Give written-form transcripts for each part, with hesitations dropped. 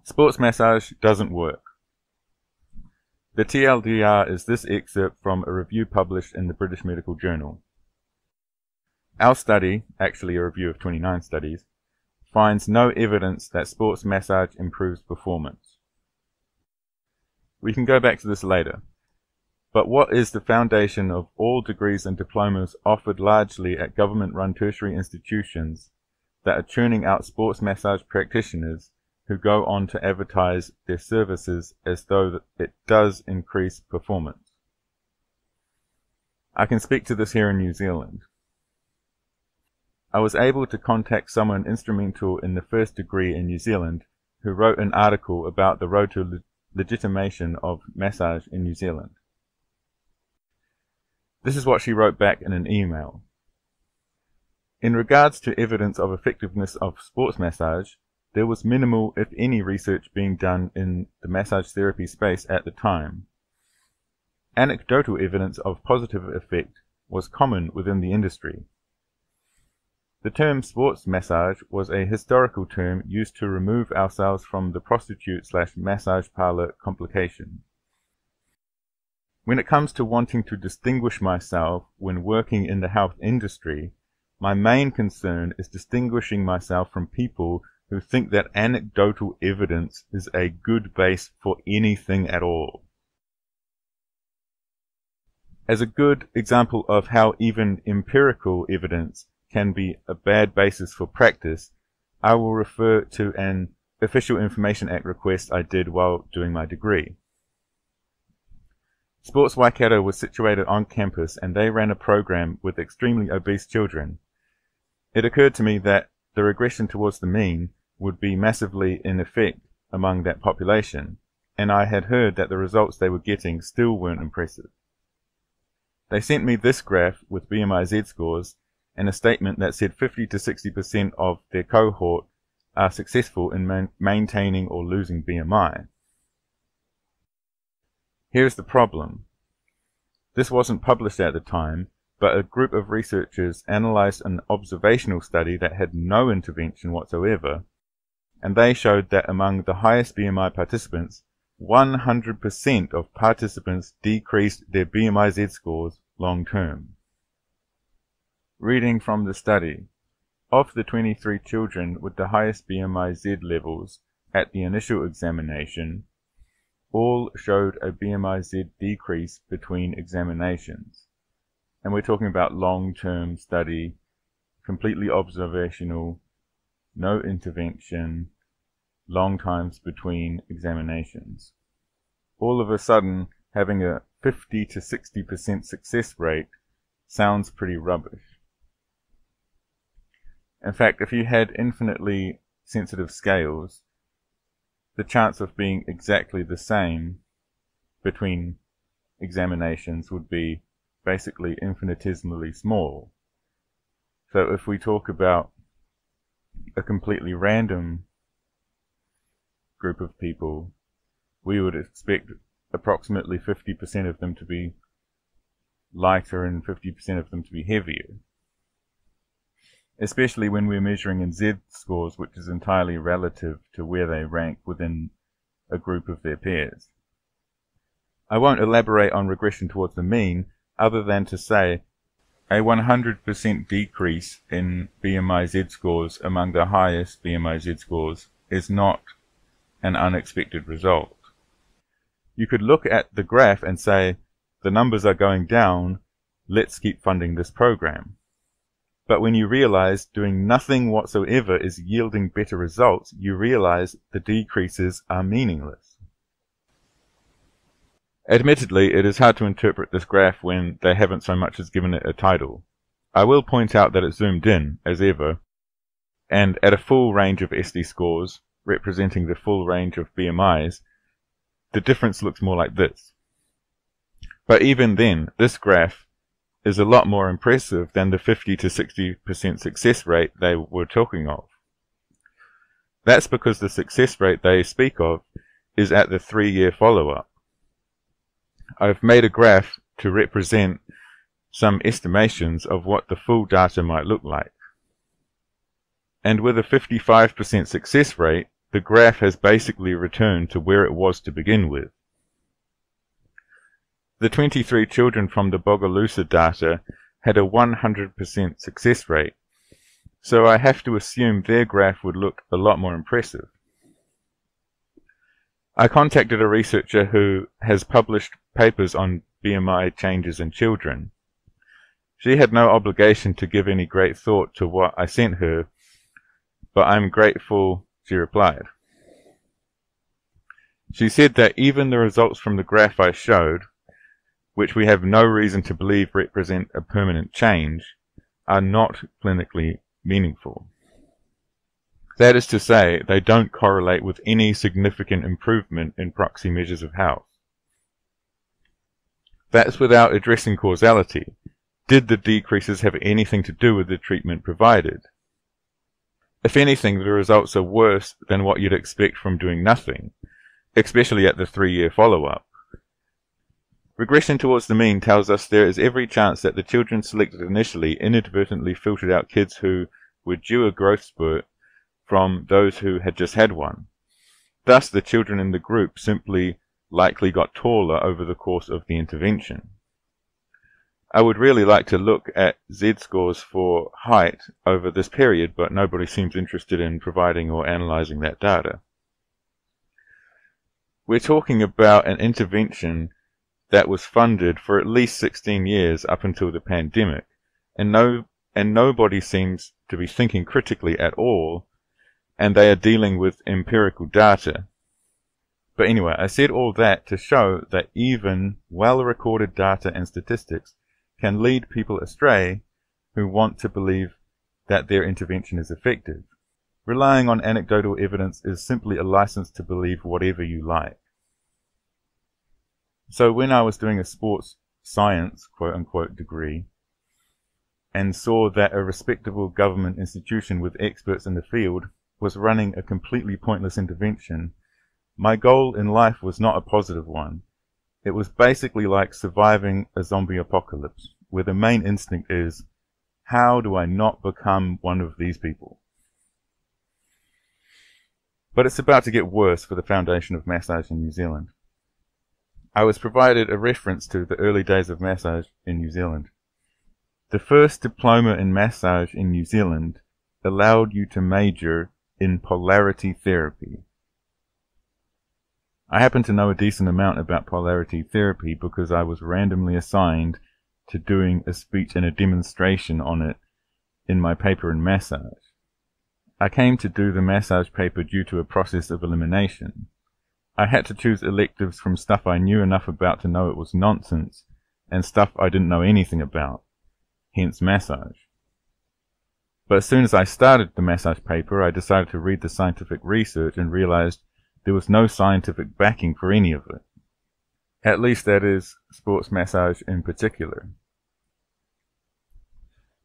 Sports massage doesn't work. The TLDR is this excerpt from a review published in the British Medical Journal. Our study, actually a review of 29 studies, finds no evidence that sports massage improves performance. We can go back to this later. But what is the foundation of all degrees and diplomas offered largely at government-run tertiary institutions that are churning out sports massage practitioners who go on to advertise their services as though it does increase performance? I can speak to this here in New Zealand. I was able to contact someone instrumental in the first degree in New Zealand who wrote an article about the road to legitimation of massage in New Zealand. This is what she wrote back in an email. In regards to evidence of effectiveness of sports massage, there was minimal, if any, research being done in the massage therapy space at the time. Anecdotal evidence of positive effect was common within the industry. The term sports massage was a historical term used to remove ourselves from the prostitute/massage parlor complication. When it comes to wanting to distinguish myself when working in the health industry, my main concern is distinguishing myself from people who think that anecdotal evidence is a good base for anything at all. As a good example of how even empirical evidence can be a bad basis for practice, I will refer to an Official Information Act request I did while doing my degree. Sports Waikato was situated on campus and they ran a program with extremely obese children. It occurred to me that the regression towards the mean would be massively in effect among that population, and I had heard that the results they were getting still weren't impressive. They sent me this graph with BMI Z-scores and a statement that said 50 to 60% of their cohort are successful in maintaining or losing BMI. Here's the problem. This wasn't published at the time, but a group of researchers analyzed an observational study that had no intervention whatsoever, and they showed that among the highest BMI participants, 100% of participants decreased their BMI Z-scores long term. Reading from the study, of the 23 children with the highest BMI Z levels at the initial examination, all showed a BMI Z decrease between examinations. And we're talking about long-term study, completely observational, no intervention, long times between examinations. All of a sudden, having a 50 to 60% success rate sounds pretty rubbish. In fact, if you had infinitely sensitive scales, the chance of being exactly the same between examinations would be basically infinitesimally small. So if we talk about a completely random group of people, we would expect approximately 50% of them to be lighter and 50% of them to be heavier. Especially when we're measuring in Z-scores, which is entirely relative to where they rank within a group of their peers. I won't elaborate on regression towards the mean, other than to say a 100% decrease in BMI Z-scores among the highest BMI Z-scores is not an unexpected result. You could look at the graph and say, the numbers are going down, let's keep funding this program. But when you realize doing nothing whatsoever is yielding better results, you realize the decreases are meaningless. Admittedly, it is hard to interpret this graph when they haven't so much as given it a title. I will point out that it's zoomed in, as ever, and at a full range of SD scores, representing the full range of BMIs, the difference looks more like this. But even then, this graph is a lot more impressive than the 50 to 60% success rate they were talking of. That's because the success rate they speak of is at the 3-year follow-up. I've made a graph to represent some estimations of what the full data might look like. And with a 55% success rate, the graph has basically returned to where it was to begin with. The 23 children from the Bogalusa data had a 100% success rate, so I have to assume their graph would look a lot more impressive. I contacted a researcher who has published papers on BMI changes in children. She had no obligation to give any great thought to what I sent her, but I'm grateful she replied. She said that even the results from the graph I showed, which we have no reason to believe represent a permanent change, are not clinically meaningful. That is to say, they don't correlate with any significant improvement in proxy measures of health. That's without addressing causality. Did the decreases have anything to do with the treatment provided? If anything, the results are worse than what you'd expect from doing nothing, especially at the 3-year follow-up. Regression towards the mean tells us there is every chance that the children selected initially inadvertently filtered out kids who were due a growth spurt from those who had just had one. Thus, the children in the group simply likely got taller over the course of the intervention. I would really like to look at Z-scores for height over this period, but nobody seems interested in providing or analyzing that data. We're talking about an intervention that was funded for at least 16 years up until the pandemic, and nobody seems to be thinking critically at all, and they are dealing with empirical data. But anyway, I said all that to show that even well-recorded data and statistics can lead people astray who want to believe that their intervention is effective. Relying on anecdotal evidence is simply a license to believe whatever you like. So when I was doing a sports science quote-unquote degree and saw that a respectable government institution with experts in the field was running a completely pointless intervention, my goal in life was not a positive one. It was basically like surviving a zombie apocalypse, where the main instinct is, how do I not become one of these people? But it's about to get worse for the Foundation of Massage in New Zealand. I was provided a reference to the early days of massage in New Zealand. The first diploma in massage in New Zealand allowed you to major in polarity therapy. I happen to know a decent amount about polarity therapy because I was randomly assigned to doing a speech and a demonstration on it in my paper in massage. I came to do the massage paper due to a process of elimination. I had to choose electives from stuff I knew enough about to know it was nonsense, and stuff I didn't know anything about, hence massage. But as soon as I started the massage paper, I decided to read the scientific research and realized there was no scientific backing for any of it. At least that is, sports massage in particular.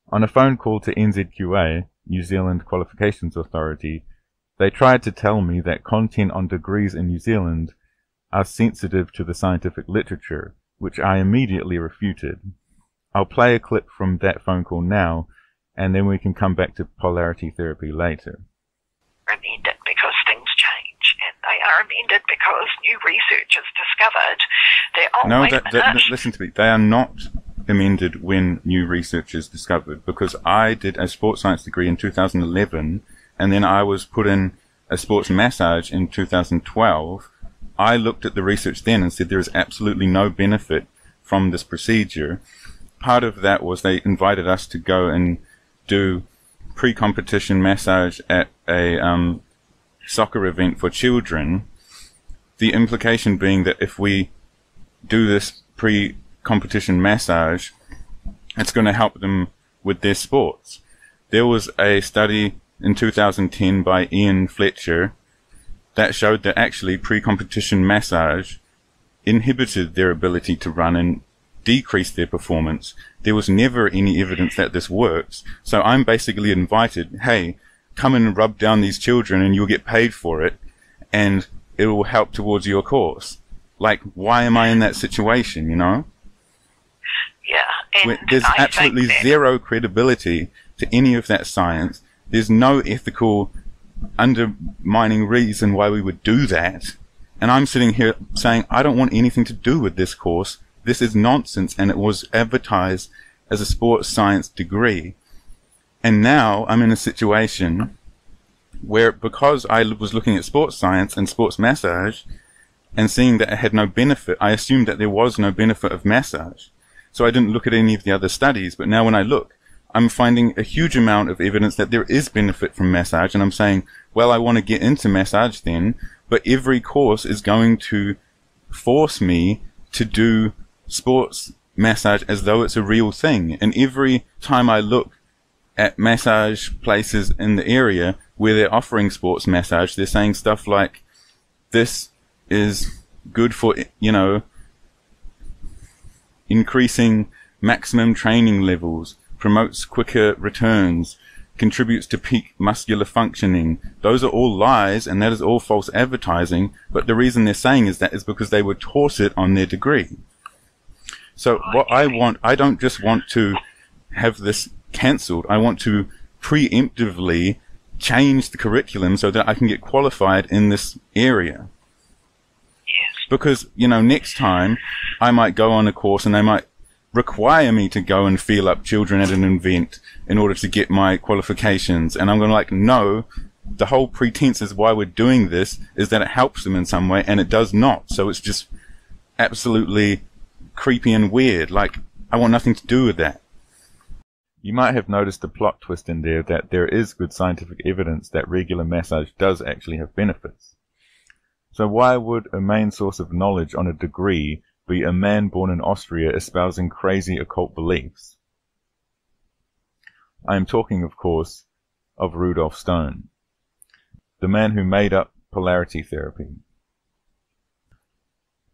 On a phone call to NZQA, New Zealand Qualifications Authority, they tried to tell me that content on degrees in New Zealand are sensitive to the scientific literature, which I immediately refuted. I'll play a clip from that phone call now, and then we can come back to polarity therapy later. Amended because things change, and they are amended because new research is discovered. Listen to me. They are not amended when new research is discovered, because I did a sports science degree in 2011, and then I was put in a sports massage in 2012. I looked at the research then and said there is absolutely no benefit from this procedure. Part of that was they invited us to go and do pre-competition massage at a soccer event for children. The implication being that if we do this pre-competition massage, it's going to help them with their sports. There was a study in 2010 by Ian Fletcher that showed that actually pre-competition massage inhibited their ability to run and decreased their performance. There was never any evidence that this works. So I'm basically invited, hey, come and rub down these children and you'll get paid for it and it will help towards your course. Like, why am I in that situation, you know? Yeah. There's absolutely zero credibility to any of that science. There's no ethical undermining reason why we would do that. And I'm sitting here saying, I don't want anything to do with this course. This is nonsense, and it was advertised as a sports science degree. And now I'm in a situation where, because I was looking at sports science and sports massage and seeing that it had no benefit, I assumed that there was no benefit of massage. So I didn't look at any of the other studies. But now when I look, I'm finding a huge amount of evidence that there is benefit from massage. And I'm saying, well, I want to get into massage then, but every course is going to force me to do sports massage as though it's a real thing. And every time I look at massage places in the area where they're offering sports massage, they're saying stuff like, this is good for, increasing maximum training levels, promotes quicker returns, contributes to peak muscular functioning. Those are all lies, and that is all false advertising. But the reason they're saying is that is because they were taught it on their degree. So what I don't just want to have this cancelled. I want to preemptively change the curriculum so that I can get qualified in this area. Yes. Because, next time I might go on a course and they might require me to go and feel up children at an event in order to get my qualifications. And I'm going to no, the whole pretense is why we're doing this is that it helps them in some way, and it does not. So it's just absolutely creepy and weird. I want nothing to do with that. You might have noticed a plot twist in there that there is good scientific evidence that regular massage does actually have benefits. So why would a main source of knowledge on a degree be a man born in Austria espousing crazy occult beliefs? I am talking, of course, of Rudolf Stone, the man who made up polarity therapy.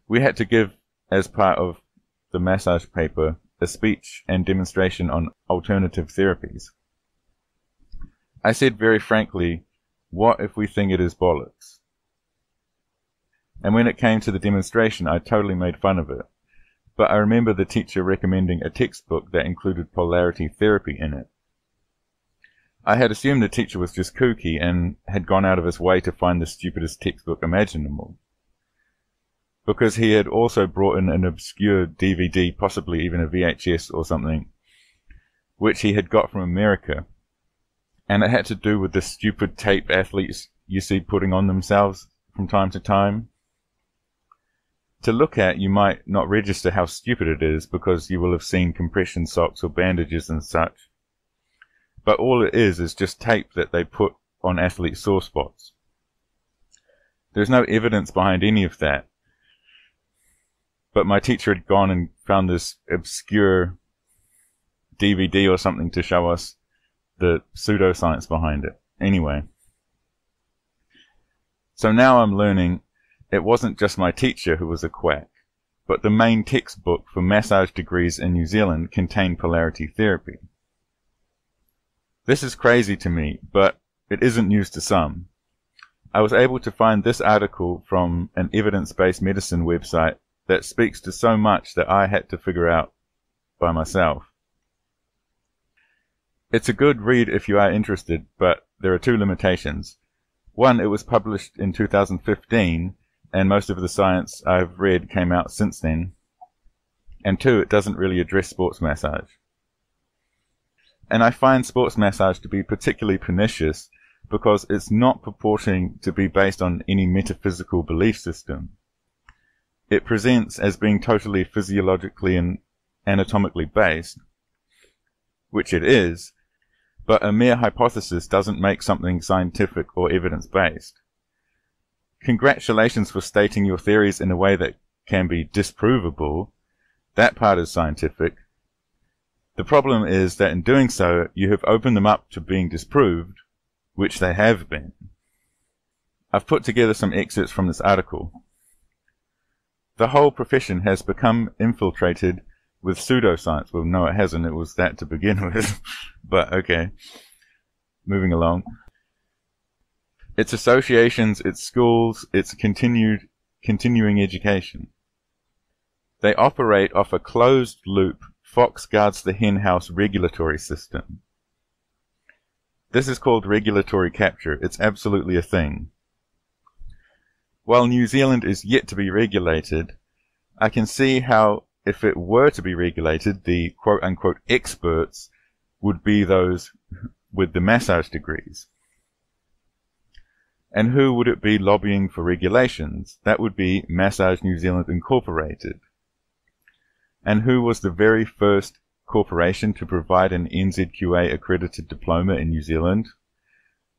We had to give, as part of the massage paper, a speech and demonstration on alternative therapies. I said very frankly, what if we think it is bollocks? And when it came to the demonstration, I totally made fun of it. But I remember the teacher recommending a textbook that included polarity therapy in it. I had assumed the teacher was just kooky and had gone out of his way to find the stupidest textbook imaginable, because he had also brought in an obscure DVD, possibly even a VHS or something, which he had got from America, and it had to do with the stupid tape athletes you see putting on themselves from time to time. To look at, you might not register how stupid it is, because you will have seen compression socks or bandages and such. But all it is just tape that they put on athletes' sore spots. There's no evidence behind any of that. But my teacher had gone and found this obscure DVD or something to show us the pseudoscience behind it. Anyway. So now I'm learning it wasn't just my teacher who was a quack, but the main textbook for massage degrees in New Zealand contained polarity therapy. This is crazy to me, but it isn't news to some. I was able to find this article from an evidence-based medicine website that speaks to so much that I had to figure out by myself. It's a good read if you are interested, but there are two limitations. One, it was published in 2015, and most of the science I've read came out since then. And two, it doesn't really address sports massage. And I find sports massage to be particularly pernicious because it's not purporting to be based on any metaphysical belief system. It presents as being totally physiologically and anatomically based, which it is, but a mere hypothesis doesn't make something scientific or evidence-based. Congratulations for stating your theories in a way that can be disprovable. That part is scientific. The problem is that in doing so, you have opened them up to being disproved, which they have been. I've put together some excerpts from this article. The whole profession has become infiltrated with pseudoscience. Well, no, it hasn't. It was that to begin with. But, okay. Moving along. Its associations, its schools, its continuing education. They operate off a closed-loop Fox guards the henhouse regulatory system. This is called regulatory capture. It's absolutely a thing. While New Zealand is yet to be regulated, I can see how, if it were to be regulated, the quote-unquote experts would be those with the massage degrees. And who would it be lobbying for regulations? That would be Massage New Zealand Incorporated. And who was the very first corporation to provide an NZQA accredited diploma in New Zealand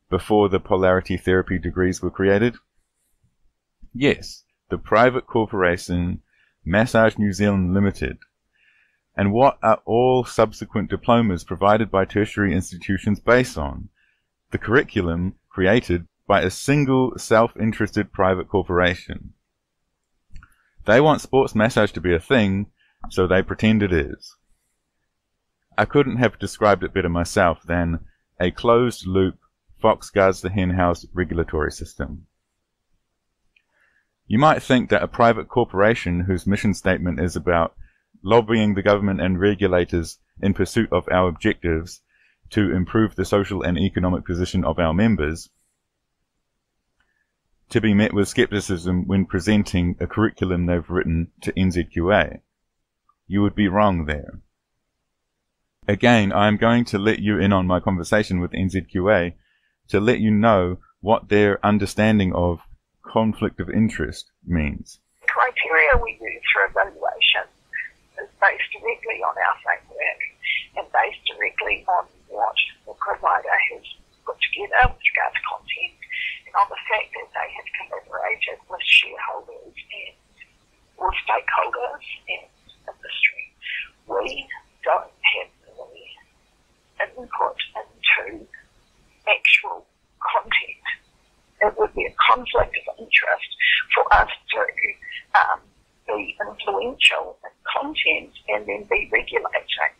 before the polarity therapy degrees were created? Yes, the private corporation Massage New Zealand Limited. And what are all subsequent diplomas provided by tertiary institutions based on? The curriculum created by a single self-interested private corporation. They want sports massage to be a thing, so they pretend it is. I couldn't have described it better myself than a closed-loop fox guards the henhouse regulatory system. You might think that a private corporation whose mission statement is about lobbying the government and regulators in pursuit of our objectives to improve the social and economic position of our members, to be met with skepticism when presenting a curriculum they've written to NZQA. You would be wrong there. Again, I am going to let you in on my conversation with NZQA to let you know what their understanding of conflict of interest means. The criteria we use for evaluation is based directly on our framework and based directly on what the provider has put together with regard to content and on the fact that they have collaborated with shareholders and or stakeholders and industry. We don't have any input into actual content. It would be a conflict of interest for us to be influential in content and then be regulating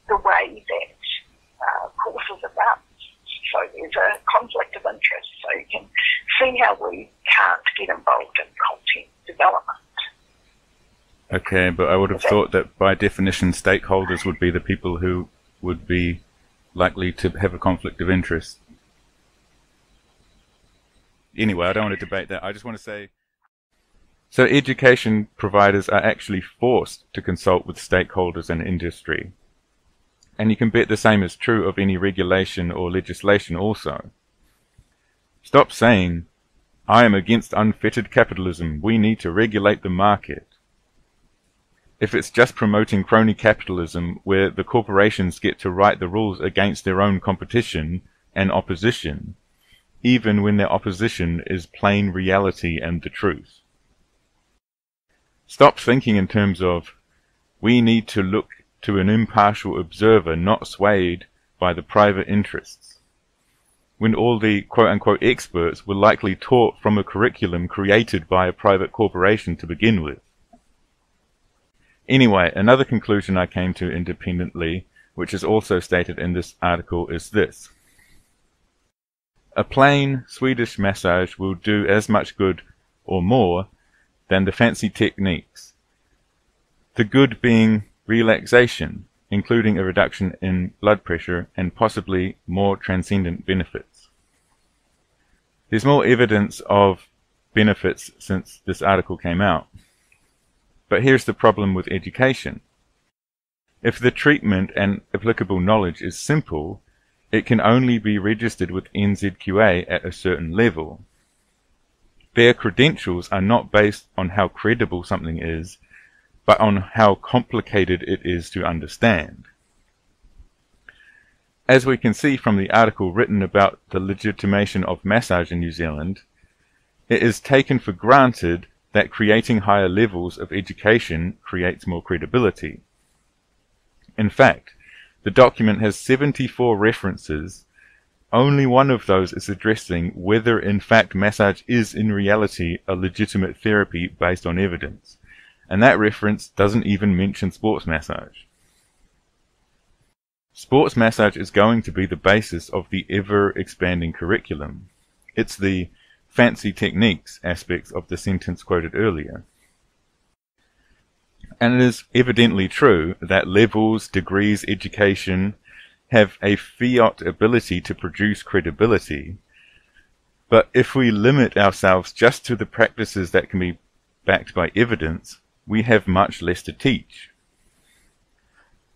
the way that courses are done. So there's a conflict of interest. So you can see how we can't get involved in content development. Okay, but I would have thought that by definition stakeholders would be the people who would be likely to have a conflict of interest. Anyway, I don't want to debate that. I just want to say, so education providers are actually forced to consult with stakeholders and industry. And you can bet the same is true of any regulation or legislation also. Stop saying, I am against unfettered capitalism, we need to regulate the market. If it's just promoting crony capitalism where the corporations get to write the rules against their own competition and opposition, even when their opposition is plain reality and the truth. Stop thinking in terms of, we need to look to an impartial observer not swayed by the private interests, when all the quote-unquote experts were likely taught from a curriculum created by a private corporation to begin with. Anyway, another conclusion I came to independently, which is also stated in this article, is this. A plain Swedish massage will do as much good or more than the fancy techniques. The good being relaxation, including a reduction in blood pressure and possibly more transcendent benefits. There's more evidence of benefits since this article came out. But here's the problem with education. If the treatment and applicable knowledge is simple, it can only be registered with NZQA at a certain level. Their credentials are not based on how credible something is, but on how complicated it is to understand. As we can see from the article written about the legitimation of massage in New Zealand, it is taken for granted that creating higher levels of education creates more credibility. In fact, the document has 74 references. Only one of those is addressing whether in fact massage is in reality a legitimate therapy based on evidence, and that reference doesn't even mention sports massage. Sports massage is going to be the basis of the ever-expanding curriculum. It's the fancy techniques aspects of the sentence quoted earlier. And it is evidently true that levels, degrees, education have a fiat ability to produce credibility, but if we limit ourselves just to the practices that can be backed by evidence, we have much less to teach.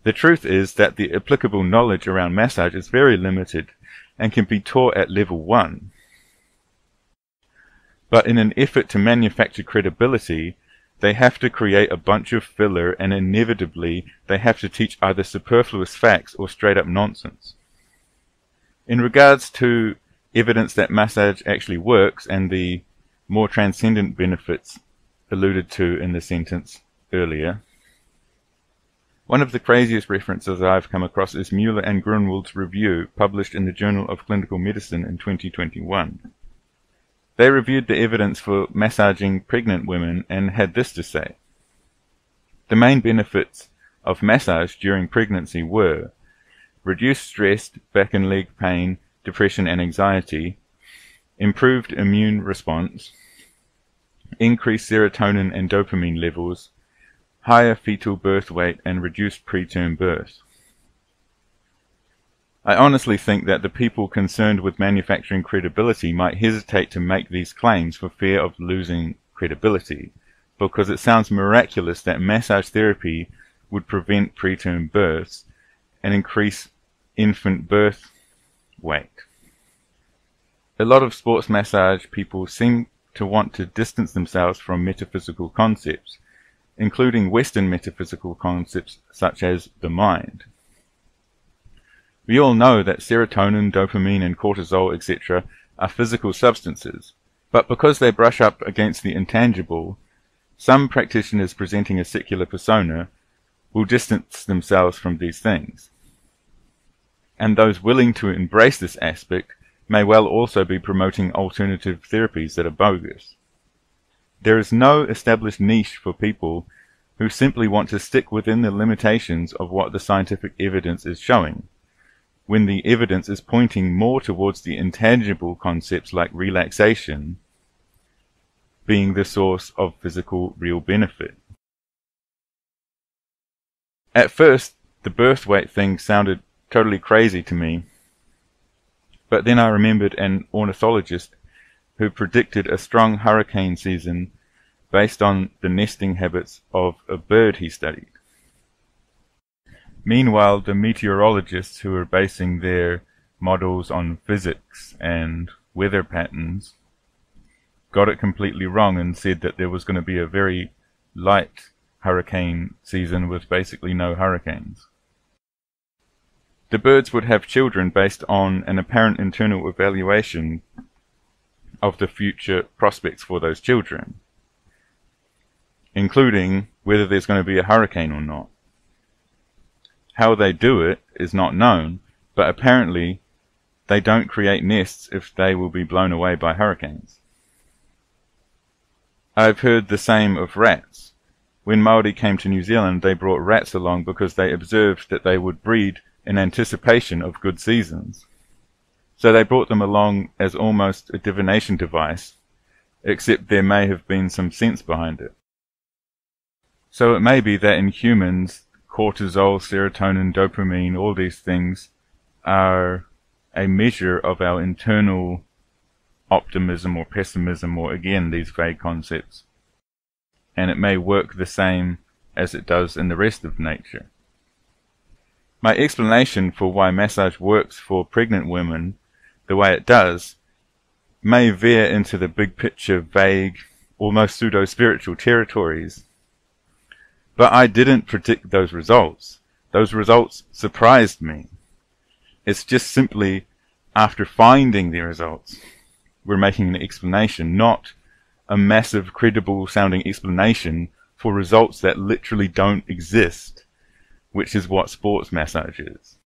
The truth is that the applicable knowledge around massage is very limited and can be taught at level 1. But in an effort to manufacture credibility, they have to create a bunch of filler, and inevitably they have to teach either superfluous facts or straight up nonsense. In regards to evidence that massage actually works and the more transcendent benefits alluded to in the sentence earlier, one of the craziest references I've come across is Mueller and Grunwald's review published in the Journal of Clinical Medicine in 2021. They reviewed the evidence for massaging pregnant women and had this to say. The main benefits of massage during pregnancy were reduced stress, back and leg pain, depression and anxiety, improved immune response, increased serotonin and dopamine levels, higher fetal birth weight, and reduced preterm birth. I honestly think that the people concerned with manufacturing credibility might hesitate to make these claims for fear of losing credibility, because it sounds miraculous that massage therapy would prevent preterm births and increase infant birth weight. A lot of sports massage people seem to want to distance themselves from metaphysical concepts, including Western metaphysical concepts such as the mind. We all know that serotonin, dopamine and cortisol, etc. are physical substances, but because they brush up against the intangible, some practitioners presenting a secular persona will distance themselves from these things. And those willing to embrace this aspect may well also be promoting alternative therapies that are bogus. There is no established niche for people who simply want to stick within the limitations of what the scientific evidence is showing, when the evidence is pointing more towards the intangible concepts like relaxation being the source of physical real benefit. At first, the birth weight thing sounded totally crazy to me, but then I remembered an ornithologist who predicted a strong hurricane season based on the nesting habits of a bird he studied. Meanwhile, the meteorologists who were basing their models on physics and weather patterns got it completely wrong and said that there was going to be a very light hurricane season with basically no hurricanes. The birds would have children based on an apparent internal evaluation of the future prospects for those children, including whether there's going to be a hurricane or not. How they do it is not known, but apparently they don't create nests if they will be blown away by hurricanes. I've heard the same of rats. When Māori came to New Zealand, they brought rats along because they observed that they would breed in anticipation of good seasons. So they brought them along as almost a divination device, except there may have been some sense behind it. So it may be that in humans, cortisol, serotonin, dopamine, all these things are a measure of our internal optimism or pessimism, or again these vague concepts, and it may work the same as it does in the rest of nature. My explanation for why massage works for pregnant women the way it does may veer into the big picture, vague, almost pseudo-spiritual territories, but I didn't predict those results. Those results surprised me. It's just simply after finding the results, we're making an explanation, not a massive, credible sounding explanation for results that literally don't exist, which is what sports massage is.